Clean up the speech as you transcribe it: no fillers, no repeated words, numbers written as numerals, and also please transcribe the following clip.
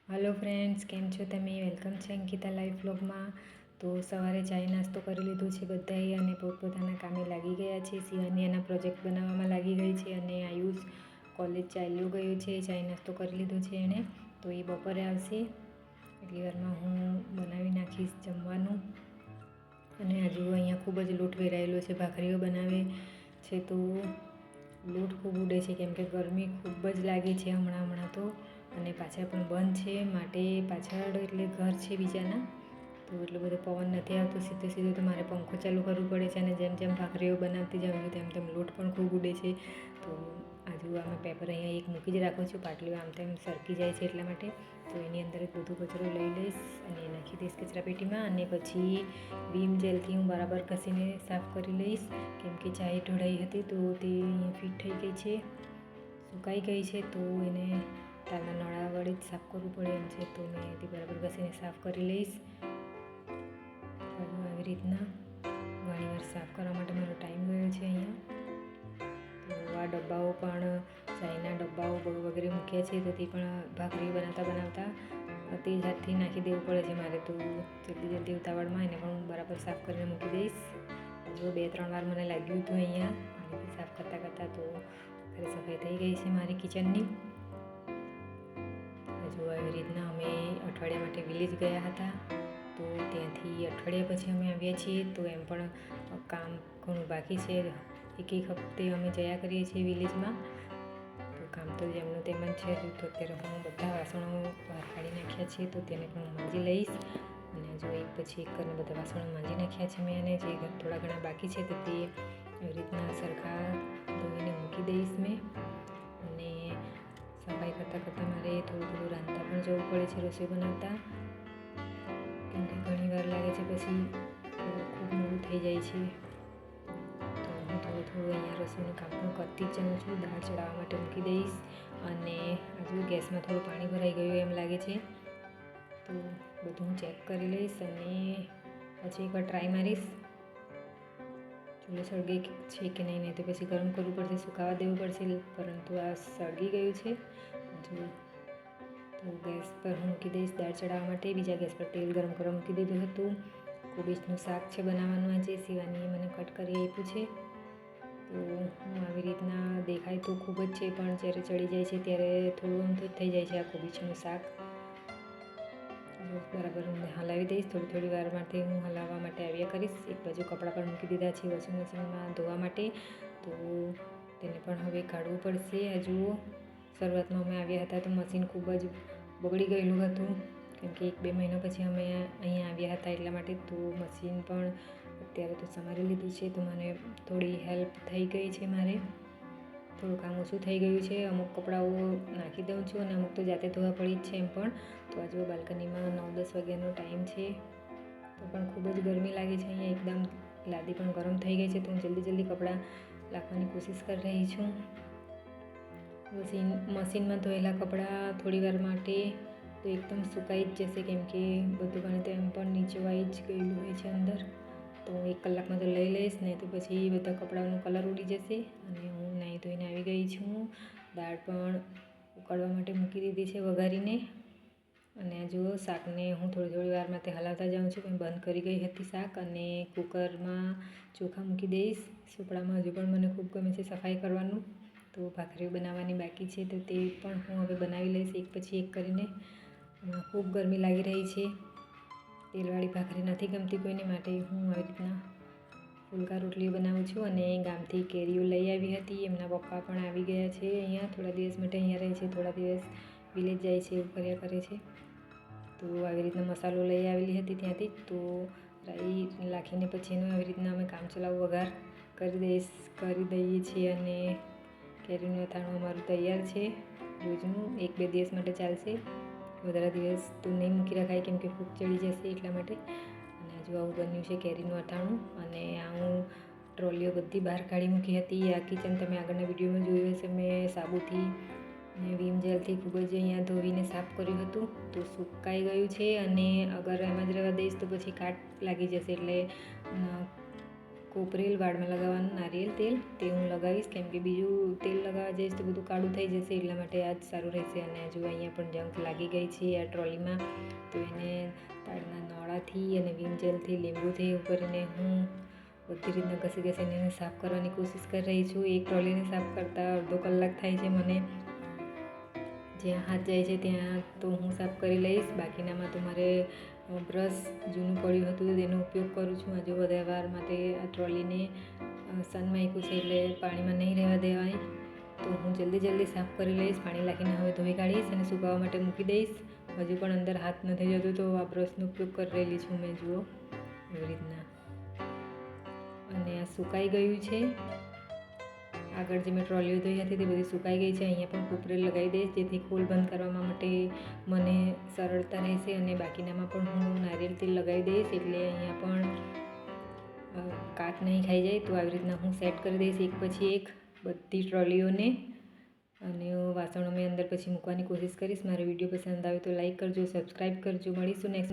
Hello friends, केम छो तमे? Welcome है अंकिता लाइफ व्लॉग में। तो सवारे चाय नास्तो कर लीधो है बधाए अने पोतपोताना कामे लागी गया है। शिवानी एना प्रोजेक्ट बनाववामां लागी गई है अने आयुष कॉलेज चाल्यो गयो है। चाय नास्तो कर लीधो है एणे, तो ये बपोरे आवशे एटली वारमां हूँ बनावी नाखीश जमवानुं। अने हजू अहींया खूब ज लोट वेरायेलो है, भाखरीओ बनावे छे तो लोट खूब उडे है केम के गरमी खूब ज लागे है हमणां तो। અને પાછા પણ બંધ છે માટે પાછળ એટલે ઘર છે બીજાના, તો એટલો બધો પવન નથી આવતો સીધો તો મારે પંખો ચાલુ કરવું પડે છે અને જેમ જેમ ભાખરીઓ બનાવતી જાઉં છું તેમ તેમ લોટ પણ ખૂબ ઉડે છે। તો આજુ આમાં પેપર અહીંયા એક મૂકી જ રાખું છું, પાટલીઓ આમ તેમ સરકી જાય છે એટલા માટે। તો એની અંદર જ બધું કચરો લઈ લઈશ અને નાખી દઈશ કચરાપેટીમાં અને પછી વીમ જેલથી હું બરાબર ઘસીને સાફ કરી લઈશ, કેમ કે ચાય ઢોળાઈ હતી તો તે અહીંયા ફિટ થઈ ગઈ છે, સુકાઈ ગઈ છે। તો એને તારના નળા વડે જ સાફ કરવું પડે એમ છે, તો મેં તે બરાબર ઘસીને સાફ કરી લઈશ। આવી રીતના ઘણીવાર સાફ કરવા માટે મારો ટાઈમ ગયો છે અહીંયા। તો આ ડબ્બાઓ પણ ચાયના ડબ્બાઓ વગેરે મૂક્યા છે, તો તે પણ ભાખરી બનાવતા તે જ હાથથી નાખી દેવું પડે છે મારે, તો જલ્દી ઉતાવળમાં એને પણ હું બરાબર સાફ કરીને મૂકી દઈશ। જો 2-3 વાર મને લાગ્યું હતું અહીંયા પાણીથી સાફ કરતાં તો આખરે સફાઈ થઈ ગઈ છે મારી કિચનની। જો આવી રીતના અમે અઠવાડિયા માટે વિલેજ ગયા હતા, તો ત્યાંથી અઠવાડિયા પછી અમે આવ્યા છીએ, તો એમ પણ કામ ઘણું બાકી છે। એક હપ્તે અમે જયા કરીએ છીએ વિલેજમાં, તો કામ તો જેમનું તેમ જ છે। તો અત્યારે હું બધા વાસણો બહાર કાઢી નાખ્યા છે, તો તેને પણ હું માંજી લઈશ અને જો એક પછી એક કરીને બધા વાસણો માંજી નાખ્યા છે મેં, અને જે થોડા ઘણા બાકી છે તો તે એવી રીતના સરખા ધોઈને મૂકી દઈશ મેં। અને સફાઈ કરતાં મારે થોડું રાંધતા પણ જવું પડે છે રસોઈ બનાવતા, કેમ કે ઘણી વાર લાગે છે પછી ખૂબ મોડું થઈ જાય છે। તો હું થોડું અહીંયા રસોઈનું કામ પણ કરતી જ જાઉં છું। દાળ ચડાવવા માટે મૂકી દઈશ અને હજુ ગેસમાં થોડું પાણી ભરાઈ ગયું એમ લાગે છે, તો બધું હું ચેક કરી લઈશ અને પછી એકવાર ટ્રાય મારીશ ચૂલો સળગે છે કે નહીં તો પછી ગરમ કરવું પડશે, સુકાવા દેવું પડશે, પરંતુ આ સળગી ગયું છે જો। તો ગેસ પર હું મૂકી દઈશ દાળ ચડાવવા માટે। બીજા ગેસ પર તેલ ગરમ કરવા મૂકી દીધું હતું। કોબીજનું શાક છે બનાવવાનું આજે, શિવાનીએ મને કટ કરી આપ્યું છે। તો હું આવી રીતના દેખાય તો ખૂબ જ છે, પણ જ્યારે ચડી જાય છે ત્યારે થોડું અમથું જ થઈ જાય છે આ કોબીજનું શાક। બરાબર હું હલાવી દઈશ, થોડી વાર માટે હું હલાવવા માટે આવ્યા કરીશ। એક બાજુ કપડાં પણ મૂકી દીધા છે વોશિંગ મશીનમાં ધોવા માટે, તો તેને પણ હવે કાઢવું પડશે। હજુ શરૂઆતમાં અમે આવ્યા હતા તો મશીન ખૂબ જ બગડી ગયેલું હતું, કેમ કે 1-2 મહિના પછી અમે અહીંયા આવ્યા હતા એટલા માટે। તો મશીન પણ અત્યારે તો સમારી લીધું છે, તો મને થોડી હેલ્પ થઈ ગઈ છે, મારે થોડું કામ ઓછું થઈ ગયું છે। અમુક કપડાઓ નાખી દઉં છું અને અમુક તો જાતે ધોવા પડી જ છે એમ પણ। તો આ જો બાલ્કનીમાં 9-10 વાગ્યાનો ટાઈમ છે, તો પણ ખૂબ જ ગરમી લાગે છે અહીંયા, એકદમ લાદી પણ ગરમ થઈ ગઈ છે, તો હું જલ્દી કપડાં નાખવાની કોશિશ કરી રહી છું। મશીનમાં ધોયેલા કપડાં થોડી વાર માટે તો એકદમ સુકાઈ જ જશે, કેમ કે બધું પાણી તો એમ પણ નીચવાઈ જ ગયેલું હોય છે અંદર। તો 1 કલાકમાં તો લઈ લઈશ, નહીં તો પછી બધા કપડાંનો કલર ઉડી જશે। અને હું નાહી ધોઈને આવી ગઈ છું, દાળ પણ ઉકાળવા માટે મૂકી દીધી છે વઘારીને। અને જો શાકને હું થોડી વાર માટે હલાવતા જાઉં છું, પણ બંધ કરી ગઈ હતી શાક, અને કુકરમાં ચોખા મૂકી દઈશ। સુપડામાં હજુ પણ મને ખૂબ ગમે છે સફાઈ કરવાનું, તો ભાખરીઓ બનાવવાની બાકી છે, તો તે પણ હું હવે બનાવી લઈશ એક પછી એક કરીને। ખૂબ ગરમી લાગી રહી છે, તેલવાળી ભાખરી નથી ગમતી કોઈને, માટે હું આવી રીતના ફુલકા રોટલી બનાવું છું। અને ગામથી કેરીઓ લઈ આવી હતી, એમના પપ્પા પણ આવી ગયા છે અહીંયા, થોડા દિવસ માટે અહીંયા રહે છે, થોડા દિવસ વિલેજ જાય છે, એવું કર્યા કરે છે। તો આવી રીતના મસાલો લઈ આવેલી હતી ત્યાંથી, તો રાઈ નાખીને પછી એનું આવી રીતના અમે કામચલાઉ વઘાર કરી દઈએ છીએ। અને કેરીનું અથાણું અમારું તૈયાર છે રોજનું, 1-2 દિવસ માટે ચાલશે, વધારે દિવસ તો નહીં મૂકી રખાય કેમ કે ફૂગ ચડી જશે એટલા માટે। અને હજુ આવું બન્યું છે કેરીનું અથાણું। અને આ હું ટ્રોલીઓ બધી બહાર કાઢી મૂકી હતી। આ કિચન તમે આગળના વિડીયોમાં જોયું હશે, મેં સાબુથી અને વીમ જેલથી ખૂબ જ અહીંયા ધોઈને સાફ કર્યું હતું, તો સુકાઈ ગયું છે। અને અગર એમ જ રહેવા દઈશ તો પછી કાટ લાગી જશે, એટલે કોપરેલ વાળમાં લગાવવાનું નારિયેળ તેલ તે હું લગાવીશ, કેમ કે બીજું તેલ લગાવવા જઈશ તો બધું કાળું થઈ જશે, એટલા માટે આ જ સારું રહેશે. અને જો અહીંયા પણ જંક લાગી ગઈ છે આ ટ્રોલીમાં, તો એને તાળના નોળાથી અને વિમ જેલથી લીંબુથી કરીને હું બધી રીતના ઘસીને એને સાફ કરવાની કોશિશ કરી રહી છું. એક ટ્રોલીને સાફ કરતાં અડધો કલાક થાય છે મને. જ્યાં હાથ જાય છે ત્યાં તો હું સાફ કરી લઈશ, બાકીનામાં તો મારે બ્રશ જૂનું પડ્યું હતું તેનો ઉપયોગ કરું છું. હજુ વધારે વાર માટે આ ટ્રોલીને સનમાં મૂક્યું છે એટલે પાણીમાં નહીં રહેવા દેવાય, તો હું જલ્દી સાફ કરી લઈશ. પાણી લાખીને હવે ધોઈ કાઢીશ અને સુકાવા માટે મૂકી દઈશ. હજુ પણ અંદર હાથ નથી જતો તો આ બ્રશનો ઉપયોગ કરી રહેલી છું મેં, જુઓ એવી રીતના. અને આ સુકાઈ ગયું છે. આગળ જે મેં ટ્રોલીઓ ધોઈ હતી તે બધી સુકાઈ ગઈ છે. અહીંયા પણ કોપરેલ લગાવી દઈશ જેથી ખોલ બંધ કરવા માટે મને સરળતા રહેશે. અને બાકીનામાં પણ હું નારિયેળ તેલ લગાવી દઈશ એટલે અહીંયા પણ કાટ નહીં ખાઈ જાય. તો આવી રીતના હું સેટ કરી દઈશ એક પછી એક બધી ટ્રોલીઓને, અને વાસણો મેં અંદર પછી મૂકવાની કોશિશ કરીશ. મારો વિડીયો પસંદ આવે તો લાઈક કરજો, સબસ્ક્રાઈબ કરજો. મળીશું નેક્સ્ટ